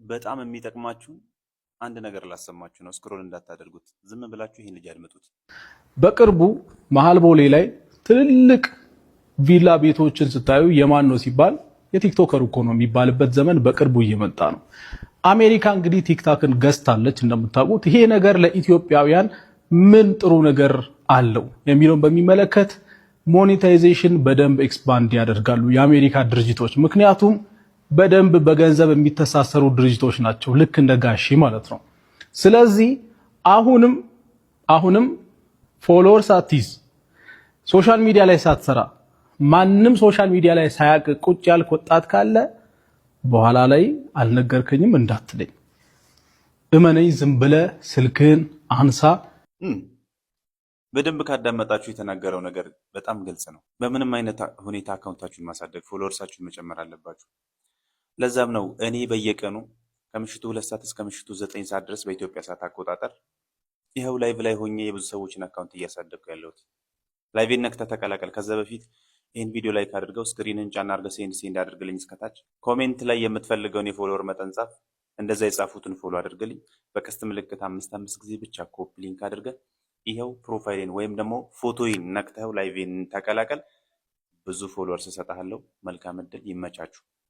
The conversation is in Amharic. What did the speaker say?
በጣም የሚጠቅማችሁ አንድ ነገር ላሰማችሁ ነው። ስክሮል እንዳታደርጉት፣ ዝም ብላችሁ ይሄን ልጅ አድምጡት። በቅርቡ መሃል ቦሌ ላይ ትልልቅ ቪላ ቤቶችን ስታዩ የማን ነው ሲባል የቲክቶከር እኮ ነው የሚባልበት ዘመን በቅርቡ እየመጣ ነው። አሜሪካ እንግዲህ ቲክታክን ገዝታለች እንደምታውቁት። ይሄ ነገር ለኢትዮጵያውያን ምን ጥሩ ነገር አለው የሚለውን በሚመለከት ሞኔታይዜሽን በደንብ ኤክስፓንድ ያደርጋሉ የአሜሪካ ድርጅቶች። ምክንያቱም በደንብ በገንዘብ የሚተሳሰሩ ድርጅቶች ናቸው፣ ልክ እንደ ጋሺ ማለት ነው። ስለዚህ አሁንም ፎሎወር ሳትይዝ ሶሻል ሚዲያ ላይ ሳትሰራ ማንም ሶሻል ሚዲያ ላይ ሳያቅ ቁጭ ያልክ ወጣት ካለ በኋላ ላይ አልነገርከኝም እንዳትለኝ፣ እመነኝ። ዝም ብለህ ስልክህን አንሳ። በደንብ ካዳመጣችሁ የተናገረው ነገር በጣም ግልጽ ነው። በምንም አይነት ሁኔታ አካውንታችሁን ማሳደግ፣ ፎሎወርሳችሁን መጨመር አለባችሁ። ለዛም ነው እኔ በየቀኑ ከምሽቱ 2 ሰዓት እስከ ምሽቱ 9 ሰዓት ድረስ በኢትዮጵያ ሰዓት አቆጣጠር ይኸው ላይቭ ላይ ሆኜ የብዙ ሰዎችን አካውንት እያሳደግኩ ያለሁት። ላይቭን ነክተህ ተቀላቀል። ከዛ በፊት ይህን ቪዲዮ ላይክ አድርገው፣ ስክሪንን ጫና አድርገህ ሴንድ አድርግልኝ እስከታች። ኮሜንት ላይ የምትፈልገውን የፎሎወር መጠን ጻፍ። እንደዛ የጻፉትን ፎሎ አድርግልኝ። በቀስት ምልክት 5 ጊዜ ብቻ ኮፒ ሊንክ አድርገህ ይኸው ፕሮፋይሌን ወይም ደግሞ ፎቶዬን ነክተኸው ላይቭን ተቀላቀል። ብዙ ፎሎወርስ እሰጥሃለሁ። መልካም እድል፣ ይመቻችሁ።